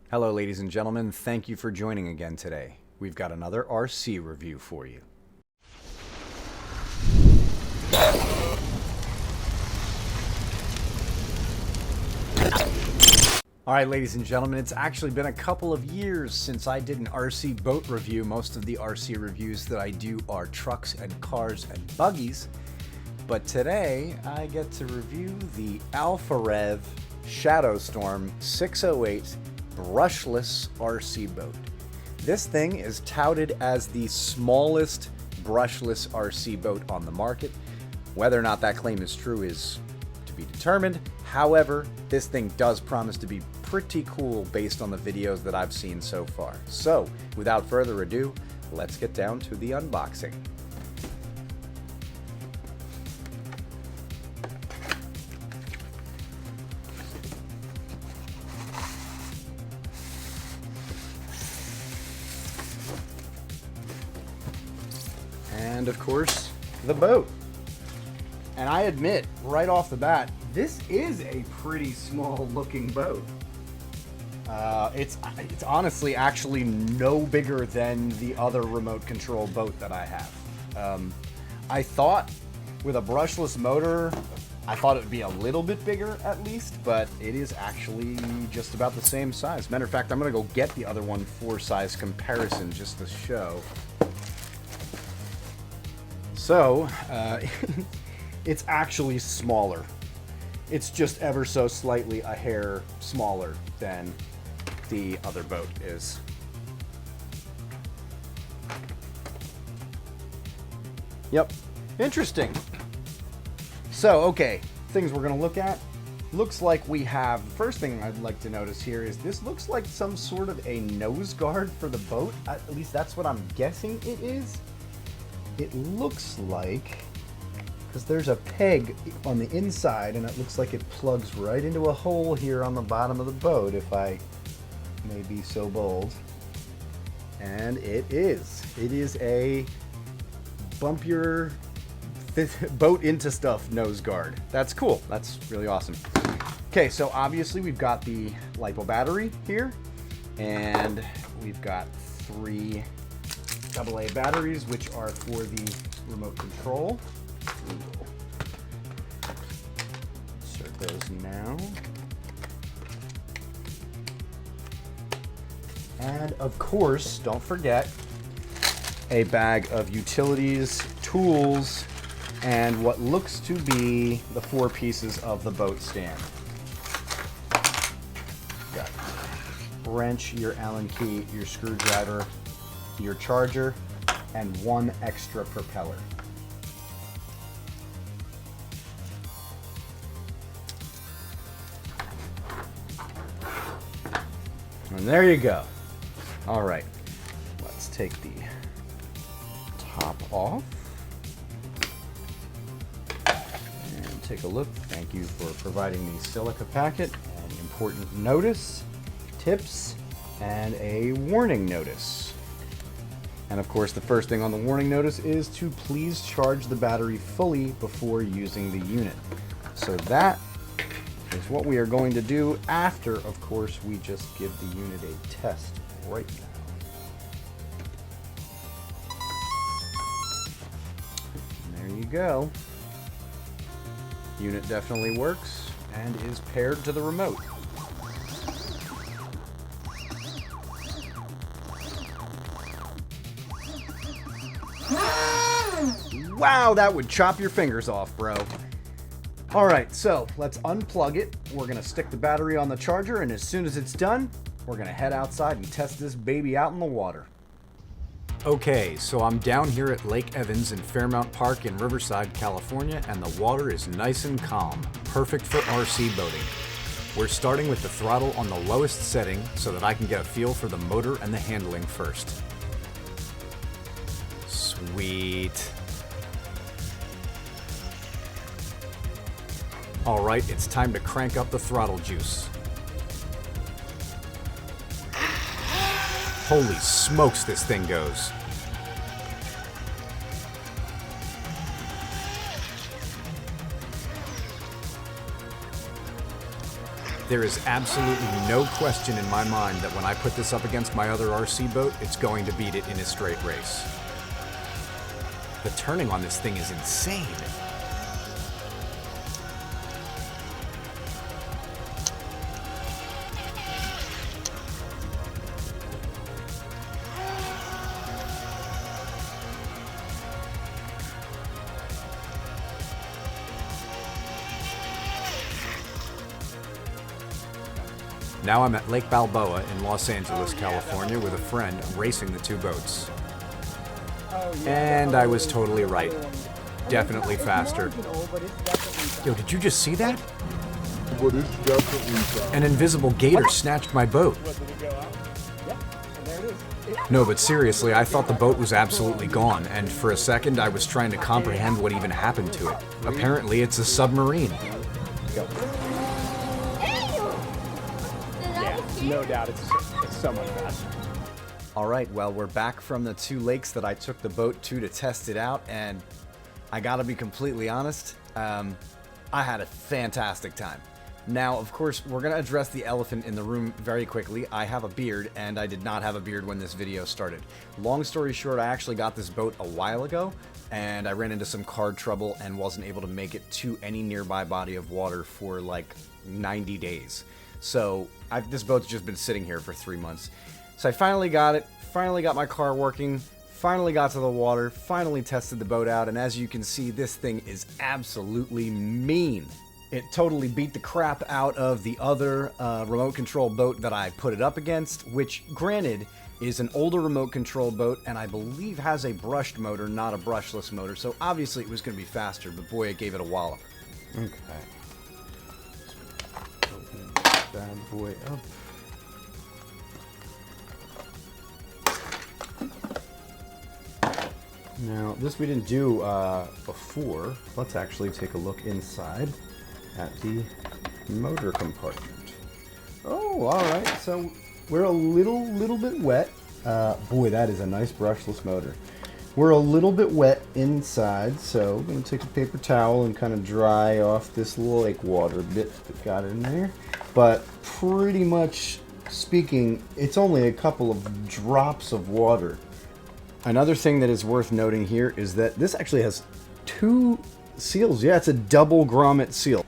Hello, ladies and gentlemen. Thank you for joining again today. We've got another RC review for you. All right, ladies and gentlemen, it's actually been a couple of years since I did an RC boat review. Most of the RC reviews that I do are trucks and cars and buggies. But today, I get to review the Alfa Rev Shadowstorm 608 brushless RC boat. This thing is touted as the smallest brushless RC boat on the market. Whether or not that claim is true is to be determined. However, this thing does promise to be pretty cool based on the videos that I've seen so far. So, without further ado, let's get down to the unboxing. And of course, the boat. And I admit, right off the bat, this is a pretty small looking boat. It's honestly actually no bigger than the other remote control boat that I have. I thought with a brushless motor, I thought it would be a little bit bigger at least, but it is actually just about the same size. Matter of fact, I'm gonna go get the other one for size comparison just to show. So, it's actually smaller. It's just ever so slightly a hair smaller than the other boat is. Yep, interesting. So, okay, things we're gonna look at. Looks like we have, first thing I'd like to notice here is this looks like some sort of a nose guard for the boat. At least that's what I'm guessing it is. It looks like, because there's a peg on the inside and it looks like it plugs right into a hole here on the bottom of the boat, if I may be so bold. And it is. It is a bump your boat into stuff nose guard. That's cool. That's really awesome. Okay, so obviously we've got the LiPo battery here, and we've got 3 AA batteries, which are for the remote control. Insert those now. And of course, don't forget a bag of utilities, tools, and what looks to be the 4 pieces of the boat stand. Got wrench, your Allen key, your screwdriver, your charger, and 1 extra propeller. And there you go. All right, let's take the top off and take a look. Thank you for providing the silica packet, an important notice, tips, and a warning notice. And of course, the first thing on the warning notice is to please charge the battery fully before using the unit. So that is what we are going to do after, of course, we just give the unit a test right now. And there you go. Unit definitely works and is paired to the remote. Wow, that would chop your fingers off, bro. All right, so let's unplug it. We're gonna stick the battery on the charger, and as soon as it's done, we're gonna head outside and test this baby out in the water. Okay, so I'm down here at Lake Evans in Fairmount Park in Riverside, California, and the water is nice and calm, perfect for RC boating. We're starting with the throttle on the lowest setting so that I can get a feel for the motor and the handling first. Sweet. All right, it's time to crank up the throttle juice. Holy smokes, this thing goes. There is absolutely no question in my mind that when I put this up against my other RC boat, it's going to beat it in a straight race. The turning on this thing is insane. Now I'm at Lake Balboa in Los Angeles, California, with a friend racing the two boats. And I was totally right. Definitely faster. Yo, did you just see that? An invisible gator snatched my boat. No, but seriously, I thought the boat was absolutely gone, and for a second I was trying to comprehend what even happened to it. Apparently it's a submarine. No doubt, it's so much faster. All right, well, we're back from the two lakes that I took the boat to test it out, and I gotta be completely honest, I had a fantastic time. Now, of course, we're gonna address the elephant in the room very quickly. I have a beard, and I did not have a beard when this video started. Long story short, I actually got this boat a while ago, and I ran into some card trouble and wasn't able to make it to any nearby body of water for like 90 days. So this boat's just been sitting here for 3 months. So I finally got it, finally got my car working, finally got to the water, finally tested the boat out, and as you can see, this thing is absolutely mean. It totally beat the crap out of the other remote control boat that I put it up against, which, granted, is an older remote control boat, and I believe has a brushed motor, not a brushless motor, so obviously it was going to be faster, but boy, it gave it a wallop. Okay. Bad boy up. Now, this we didn't do before. Let's actually take a look inside at the motor compartment. Oh, all right. So we're a little bit wet. Boy, that is a nice brushless motor. We're a little bit wet inside, so I'm going to take a paper towel and kind of dry off this lake water bit that got in there. But pretty much speaking, it's only a couple of drops of water. Another thing that is worth noting here is that this actually has 2 seals. Yeah, it's a double grommet seal.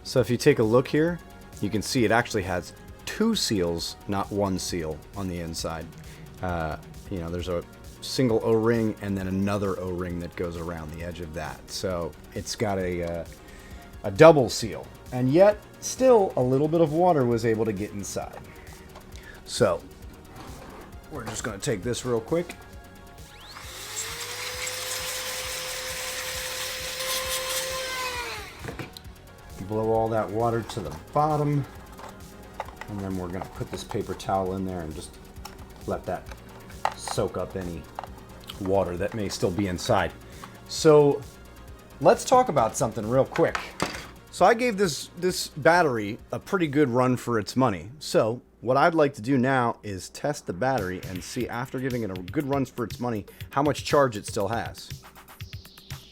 So if you take a look here, you can see it actually has 2 seals, not 1 seal on the inside. You know, there's a single O-ring and then another O-ring that goes around the edge of that. So it's got a double seal, and yet still a little bit of water was able to get inside. So we're just going to take this real quick. Blow all that water to the bottom, and then we're going to put this paper towel in there and just let that soak up any water that may still be inside. So let's talk about something real quick. So I gave this battery a pretty good run for its money. So what I'd like to do now is test the battery and see, after giving it a good run for its money, how much charge it still has.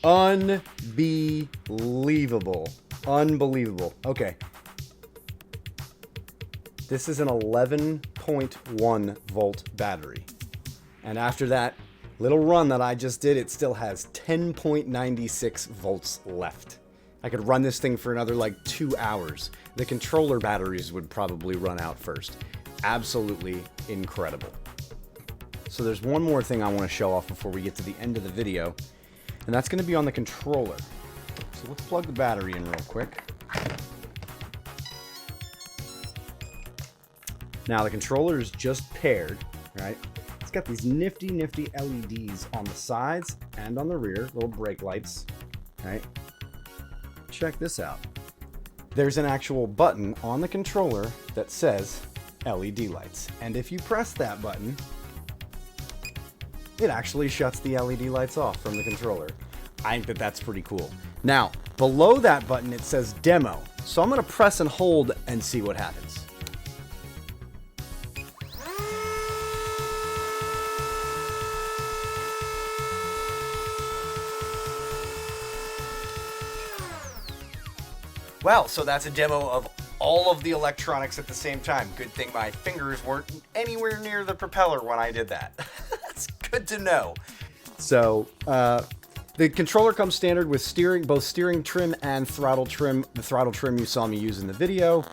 Unbelievable. Unbelievable. Okay. This is an 11.1 volt battery. And after that little run that I just did, it still has 10.96 volts left. I could run this thing for another like 2 hours. The controller batteries would probably run out first. Absolutely incredible. So there's one more thing I want to show off before we get to the end of the video, and that's going to be on the controller. So let's plug the battery in real quick. Now the controller is just paired, right? It's got these nifty LEDs on the sides and on the rear, little brake lights, right? Check this out. There's an actual button on the controller that says LED lights. And if you press that button, it actually shuts the LED lights off from the controller. I think that that's pretty cool. Now, below that button, it says demo. So I'm going to press and hold and see what happens. Well, so that's a demo of all of the electronics at the same time. Good thing my fingers weren't anywhere near the propeller when I did that. That's good to know. So, the controller comes standard with both steering trim and throttle trim. The throttle trim you saw me use in the video.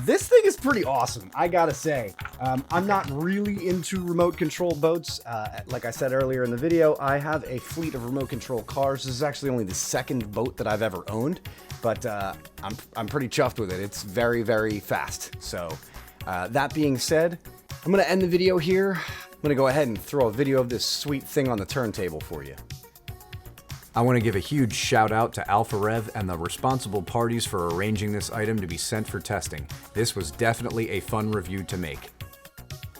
This thing is pretty awesome, I gotta say. I'm not really into remote control boats. Like I said earlier in the video, I have a fleet of remote control cars. This is actually only the second boat that I've ever owned, but I'm pretty chuffed with it. It's very, very fast. So that being said, I'm gonna end the video here. I'm gonna go ahead and throw a video of this sweet thing on the turntable for you. I want to give a huge shout out to Alpha Rev and the responsible parties for arranging this item to be sent for testing. This was definitely a fun review to make.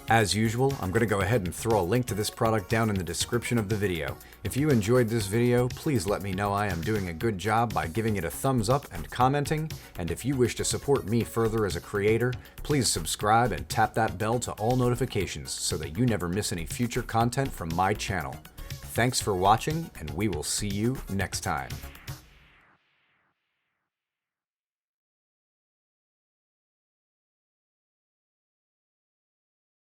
As usual, I'm going to go ahead and throw a link to this product down in the description of the video. If you enjoyed this video, please let me know I am doing a good job by giving it a thumbs up and commenting, and if you wish to support me further as a creator, please subscribe and tap that bell to all notifications so that you never miss any future content from my channel. Thanks for watching, and we will see you next time.